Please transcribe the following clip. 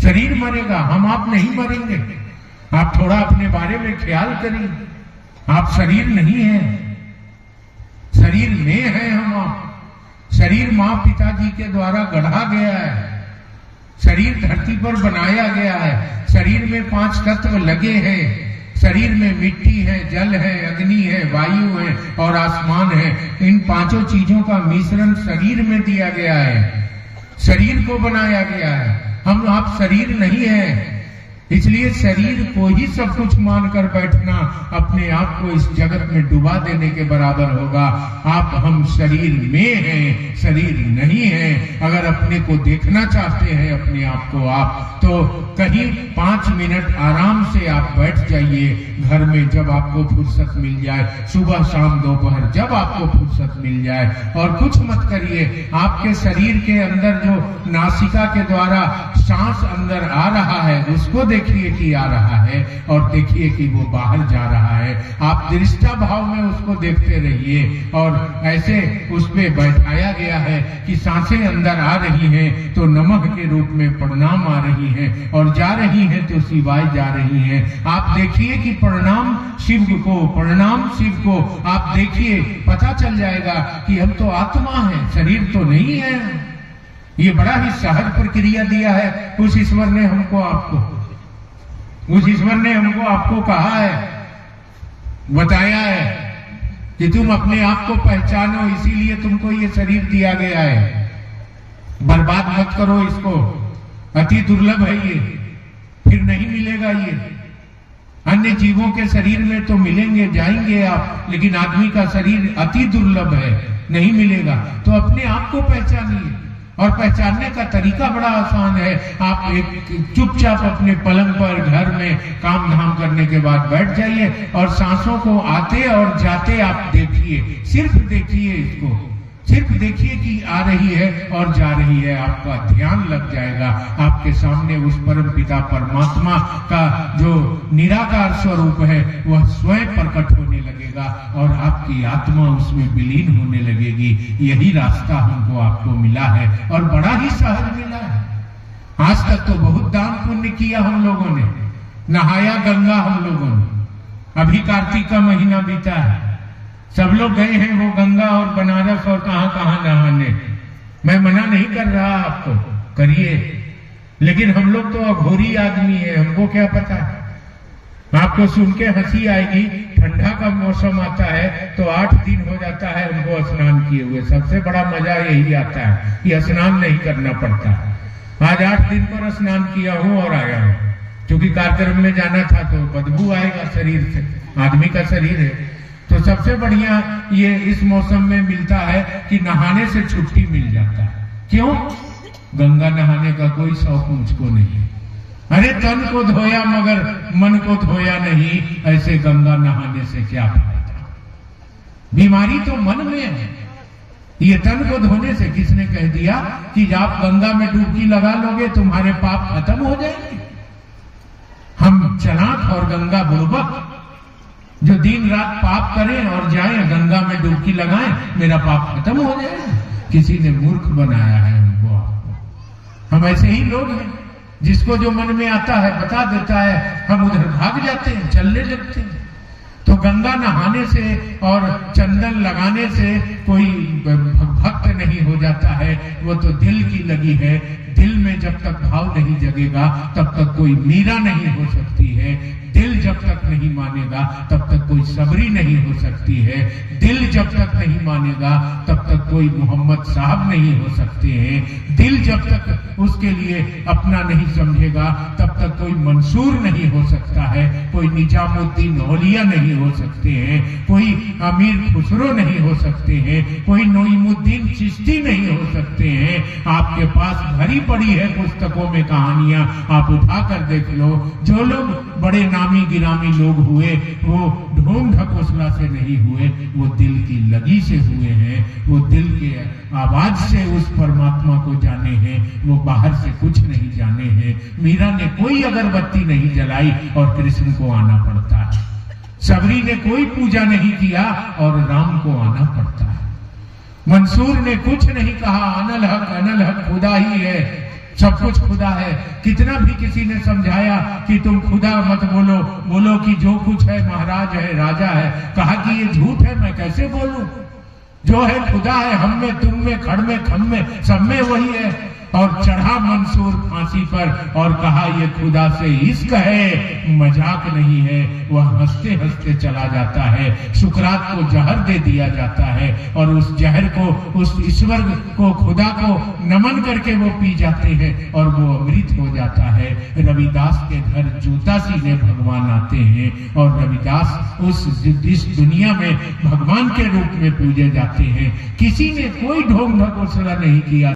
शरीर मरेगा, हम आप नहीं मरेंगे। आप थोड़ा अपने बारे में ख्याल करिए। आप शरीर नहीं है, शरीर में है हम आप। शरीर माँ पिताजी के द्वारा गढ़ा गया है, शरीर धरती पर बनाया गया है। शरीर में 5 तत्व लगे हैं। शरीर में मिट्टी है, जल है, अग्नि है, वायु है और आसमान है। इन 5 चीजों का मिश्रण शरीर में दिया गया है, शरीर को बनाया गया है। हम आप शरीर नहीं है, इसलिए शरीर को ही सब कुछ मानकर बैठना अपने आप को इस जगत में डुबा देने के बराबर होगा। आप हम शरीर में हैं, शरीर नहीं है। अगर अपने को देखना चाहते हैं अपने आप को आप, तो कहीं 5 मिनट आराम से आप बैठ जाइए घर में, जब आपको फुर्सत मिल जाए, सुबह शाम दोपहर जब आपको फुर्सत मिल जाए। और कुछ मत करिए। आपके शरीर के अंदर जो नासिका के द्वारा सांस अंदर आ रहा है उसको देखिए कि आ रहा है, और देखिए कि वो बाहर जा रहा है। आप दृष्टा भाव में उसको देखते रहिए। और ऐसे उस पे बैठाया गया है कि सांसें अंदर आ रही हैं तो नमः के रूप में प्रणाम आ रही हैं, और जा रही हैं तो शिवाय जा रही हैं। आप देखिए कि प्रणाम शिव को, प्रणाम शिव को आप देखिए, पता चल जाएगा कि हम तो आत्मा हैं, शरीर तो नहीं है। ये बड़ा ही सहज प्रक्रिया दिया है उस ईश्वर ने हमको आपको। उस ईश्वर ने हमको आपको कहा है, बताया है कि तुम अपने आप को पहचानो, इसीलिए तुमको ये शरीर दिया गया है। बर्बाद मत करो इसको, अति दुर्लभ है ये, फिर नहीं मिलेगा ये। अन्य जीवों के शरीर में तो मिलेंगे, जाएंगे आप, लेकिन आदमी का शरीर अति दुर्लभ है, नहीं मिलेगा। तो अपने आप को पहचानिए, और पहचानने का तरीका बड़ा आसान है। आप एक चुपचाप अपने पलंग पर घर में काम धाम करने के बाद बैठ जाइए, और सांसों को आते और जाते आप देखिए, सिर्फ देखिए इसको, सिर्फ देखिए कि आ रही है और जा रही है। आपका ध्यान लग जाएगा, आपके सामने उस परम पिता परमात्मा का जो निराकार स्वरूप है वह स्वयं प्रकट होने लगेगा, और आपकी आत्मा उसमें विलीन होने लगेगी। यही रास्ता हमको आपको मिला है, और बड़ा ही सहज मिला है। आज तक तो बहुत दान पुण्य किया हम लोगों ने, नहाया गंगा हम लोगों ने। अभी कार्तिक का महीना बीता है, सब लोग गए हैं वो गंगा और बनारस और कहां कहां नहाने। मैं मना नहीं कर रहा आपको, करिए, लेकिन हम लोग तो अघोरी आदमी है, हमको क्या पता है। आपको सुन के हंसी आएगी, ठंडा का मौसम आता है तो 8 दिन हो जाता है हमको स्नान किए हुए। सबसे बड़ा मजा यही आता है कि स्नान नहीं करना पड़ता। आज 8 दिन पर स्नान किया हूं और आया हूं, क्योंकि कार्यक्रम में जाना था तो बदबू आएगा शरीर से, आदमी का शरीर है। तो सबसे बढ़िया ये इस मौसम में मिलता है कि नहाने से छुट्टी मिल जाता है। क्यों? गंगा नहाने का कोई शौक मुझको नहीं। अरे तन को धोया मगर मन को धोया नहीं, ऐसे गंगा नहाने से क्या फायदा? बीमारी तो मन में है। ये तन को धोने से किसने कह दिया कि आप गंगा में डुबकी लगा लोगे तुम्हारे पाप खत्म हो जाएंगे? हम चालाक और गंगा बुड़बक जो दिन रात पाप करें और जाएं गंगा में डुबकी लगाएं, मेरा पाप खत्म हो जाएगा। किसी ने मूर्ख बनाया है हमको आपको। हम ऐसे ही लोग हैं, जिसको जो मन में आता है बता देता है, हम उधर भाग जाते हैं, चलने लगते हैं। तो गंगा नहाने से और चंदन लगाने से कोई भक्त नहीं हो जाता है, वो तो दिल की लगी है। दिल में जब तक भाव नहीं जगेगा तब तक कोई मीरा नहीं हो सकती है। दिल जब तक नहीं मानेगा तब तक कोई सबरी नहीं हो सकती है। दिल जब तक नहीं मानेगा तब तक कोई मोहम्मद साहब नहीं हो सकते हैं। दिल जब तक उसके लिए अपना नहीं समझेगा तब तक कोई मंसूर नहीं हो सकता है, कोई निजामुद्दीन औलिया नहीं हो सकते हैं, कोई अमीर खुसरो नहीं हो सकते हैं, कोई नईमुद्दीन चिश्ती नहीं हो सकते हैं। आपके पास भरी पड़ी है पुस्तकों में कहानियां, आप उठा कर देख लो। जो लोग बड़े नामी गिरामी लोग हुए वो ढोंग ढकोसला से नहीं हुए, वो दिल की लगी से हुए हैं। वो दिल के आवाज से उस परमात्मा को जाने हैं, वो बाहर से कुछ नहीं जाने हैं। मीरा ने कोई अगरबत्ती नहीं जलाई और कृष्ण को आना पड़ता है। सबरी ने कोई पूजा नहीं किया और राम को आना पड़ता है। मंसूर ने कुछ नहीं कहा, अनल हक खुदा ही है। सब कुछ खुदा है। कितना भी किसी ने समझाया कि तुम खुदा मत बोलो, बोलो कि जो कुछ है महाराज है, राजा है, कहा कि ये झूठ है, मैं कैसे बोलूं? जो है खुदा है, हम में, तुम में, खड़ में, खम में, सब में वही है। और चढ़ा मंसूर फांसी पर और कहा ये खुदा से इश्क है, मजाक नहीं है। वह हंसते हंसते चला जाता है। सुकरात को जहर दे दिया जाता है और उस जहर को, उस ईश्वर को, खुदा को नमन करके वो पी जाते हैं और वो अमृत हो जाता है। रविदास के घर जूता सीने भगवान आते हैं और रविदास इस दुनिया में भगवान के रूप में पूजे जाते हैं। किसी ने कोई ढोंग ढकोसला नहीं किया।